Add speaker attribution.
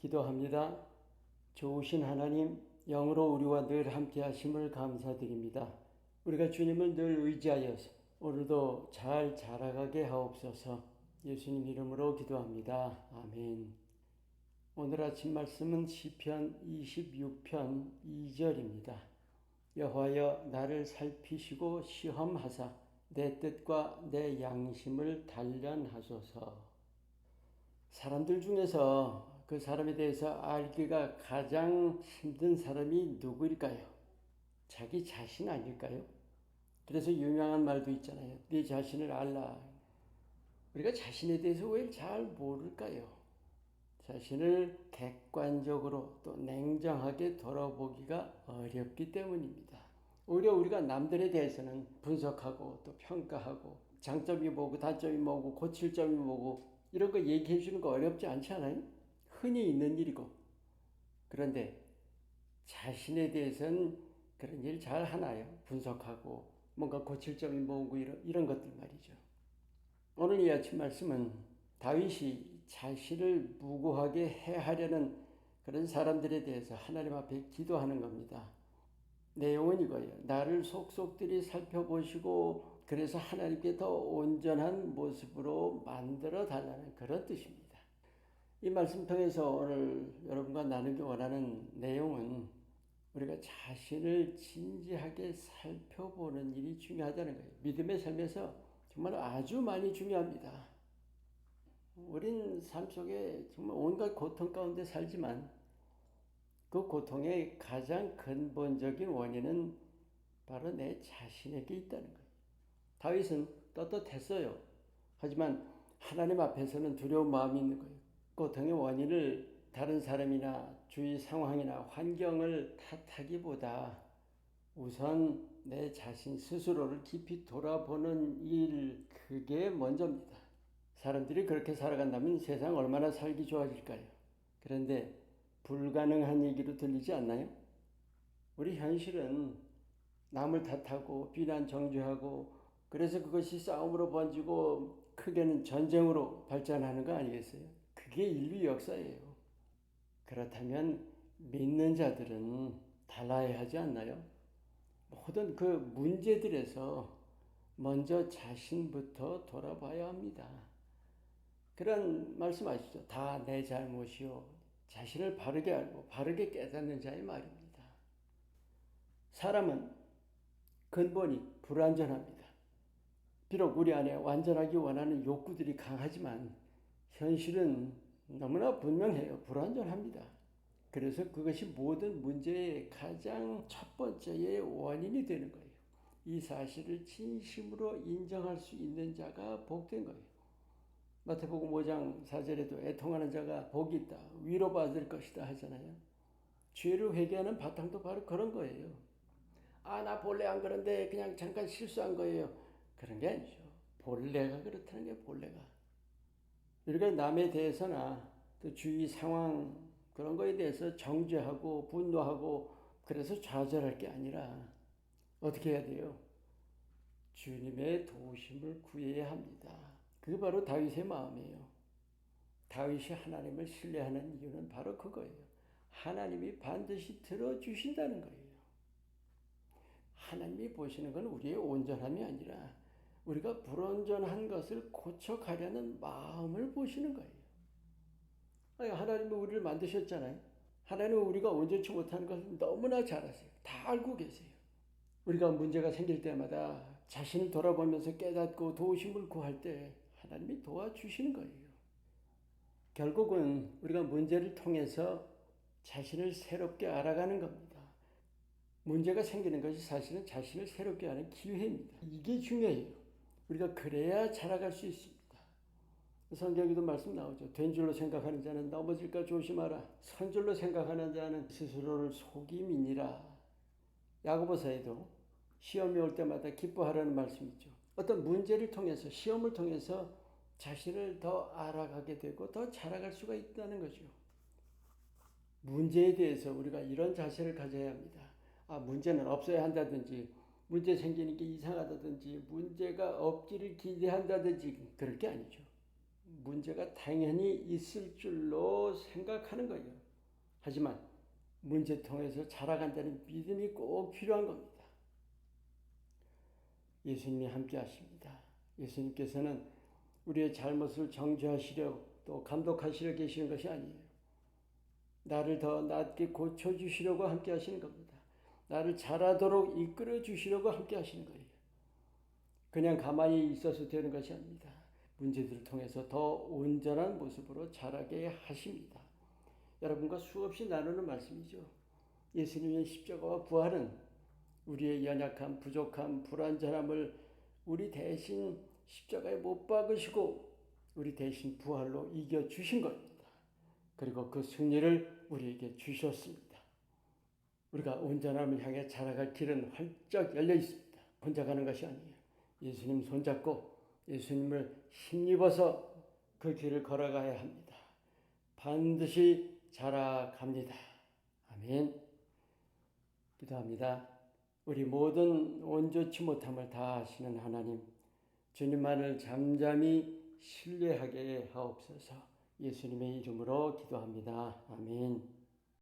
Speaker 1: 기도합니다. 좋으신 하나님, 영으로 우리와 늘 함께 하심을 감사드립니다. 우리가 주님을 늘 의지하여서 오늘도 잘 자라가게 하옵소서. 예수님 이름으로 기도합니다. 아멘. 오늘 아침 말씀은 시편 26편 2절입니다. 여호와여 나를 살피시고 시험하사 내 뜻과 내 양심을 단련하소서. 사람들 중에서 그 사람에 대해서 알기가 가장 힘든 사람이 누구일까요? 자기 자신 아닐까요? 그래서 유명한 말도 있잖아요. 네 자신을 알라. 우리가 자신에 대해서 왜 잘 모를까요? 자신을 객관적으로 또 냉정하게 돌아보기가 어렵기 때문입니다. 오히려 우리가 남들에 대해서는 분석하고 또 평가하고 장점이 뭐고 단점이 뭐고 고칠 점이 뭐고 이런 거 얘기해 주는 거 어렵지 않지 않아요? 흔히 있는 일이고. 그런데 자신에 대해서는 그런 일 잘 하나요? 분석하고 뭔가 고칠 점이 뭐고 이런 것들 말이죠. 오늘 이 아침 말씀은 다윗이 자신을 무고하게 해하려는 그런 사람들에 대해서 하나님 앞에 기도하는 겁니다. 내용은 이거예요. 나를 속속들이 살펴보시고 그래서 하나님께 더 온전한 모습으로 만들어 달라는 그런 뜻입니다. 이 말씀 통해서 오늘 여러분과 나누기 원하는 내용은 우리가 자신을 진지하게 살펴보는 일이 중요하다는 거예요. 믿음의 삶에서 정말 아주 많이 중요합니다. 우린 삶 속에 정말 온갖 고통 가운데 살지만 그 고통의 가장 근본적인 원인은 바로 내 자신에게 있다는 거예요. 다윗은 떳떳했어요. 하지만 하나님 앞에서는 두려운 마음이 있는 거예요. 고통의 원인을 다른 사람이나 주위 상황이나 환경을 탓하기보다 우선 내 자신 스스로를 깊이 돌아보는 일, 그게 먼저입니다. 사람들이 그렇게 살아간다면 세상 얼마나 살기 좋아질까요? 그런데 불가능한 얘기로 들리지 않나요? 우리 현실은 남을 탓하고 비난 정죄하고 그래서 그것이 싸움으로 번지고 크게는 전쟁으로 발전하는 거 아니겠어요? 그게 인류 역사예요. 그렇다면 믿는 자들은 달라야 하지 않나요? 모든 그 문제들에서 먼저 자신부터 돌아봐야 합니다. 그런 말씀 아시죠? 다 내 잘못이요. 자신을 바르게 알고 바르게 깨닫는 자의 말입니다. 사람은 근본이 불완전합니다. 비록 우리 안에 완전하기 원하는 욕구들이 강하지만 현실은 너무나 분명해요. 불완전합니다. 그래서 그것이 모든 문제의 가장 첫 번째의 원인이 되는 거예요. 이 사실을 진심으로 인정할 수 있는 자가 복된 거예요. 마태복음 5장 4절에도 애통하는 자가 복이 있다. 위로받을 것이다 하잖아요. 죄를 회개하는 바탕도 바로 그런 거예요. 나 본래 안 그런데 그냥 잠깐 실수한 거예요. 그런 게 아니죠. 본래가 그렇다는 게 본래가. 우리가 남에 대해서나 또 주위 상황 그런 거에 대해서 정죄하고 분노하고 그래서 좌절할 게 아니라 어떻게 해야 돼요? 주님의 도우심을 구해야 합니다. 그게 바로 다윗의 마음이에요. 다윗이 하나님을 신뢰하는 이유는 바로 그거예요. 하나님이 반드시 들어주신다는 거예요. 하나님이 보시는 건 우리의 온전함이 아니라 우리가 불온전한 것을 고쳐가려는 마음을 보시는 거예요. 하나님은 우리를 만드셨잖아요. 하나님은 우리가 온전치 못하는 것을 너무나 잘 아세요. 다 알고 계세요. 우리가 문제가 생길 때마다 자신을 돌아보면서 깨닫고 도우심을 구할 때 하나님이 도와주시는 거예요. 결국은 우리가 문제를 통해서 자신을 새롭게 알아가는 겁니다. 문제가 생기는 것이 사실은 자신을 새롭게 하는 기회입니다. 이게 중요해요. 우리가 그래야 자라갈 수 있습니다. 성경에도 말씀 나오죠. 된 줄로 생각하는 자는 넘어질까 조심하라. 선 줄로 생각하는 자는 스스로를 속임이니라. 야고보서에도 시험이 올 때마다 기뻐하라는 말씀이 있죠. 어떤 문제를 통해서 시험을 통해서 자신을 더 알아가게 되고 더 자라갈 수가 있다는 거죠. 문제에 대해서 우리가 이런 자세를 가져야 합니다. 문제는 없어야 한다든지 문제 생기는 게 이상하다든지 문제가 없기를 기대한다든지 그럴 게 아니죠. 문제가 당연히 있을 줄로 생각하는 거예요. 하지만 문제 통해서 자라간다는 믿음이 꼭 필요한 겁니다. 예수님이 함께 하십니다. 예수님께서는 우리의 잘못을 정죄하시려 또 감독하시려 계시는 것이 아니에요. 나를 더 낫게 고쳐주시려고 함께 하시는 겁니다. 나를 잘하도록 이끌어 주시려고 함께 하시는 거예요. 그냥 가만히 있어서 되는 것이 아닙니다. 문제들을 통해서 더 온전한 모습으로 자라게 하십니다. 여러분과 수없이 나누는 말씀이죠. 예수님의 십자가와 부활은 우리의 연약함, 부족함, 불완전함을 우리 대신 십자가에 못 박으시고 우리 대신 부활로 이겨주신 겁니다. 그리고 그 승리를 우리에게 주셨습니다. 우리가 온전함을 향해 자라갈 길은 활짝 열려 있습니다. 혼자 가는 것이 아니에요. 예수님 손잡고 예수님을 힘입어서 그 길을 걸어가야 합니다. 반드시 자라갑니다. 아멘. 기도합니다. 우리 모든 온전치 못함을 다 아시는 하나님, 주님만을 잠잠히 신뢰하게 하옵소서. 예수님의 이름으로 기도합니다. 아멘.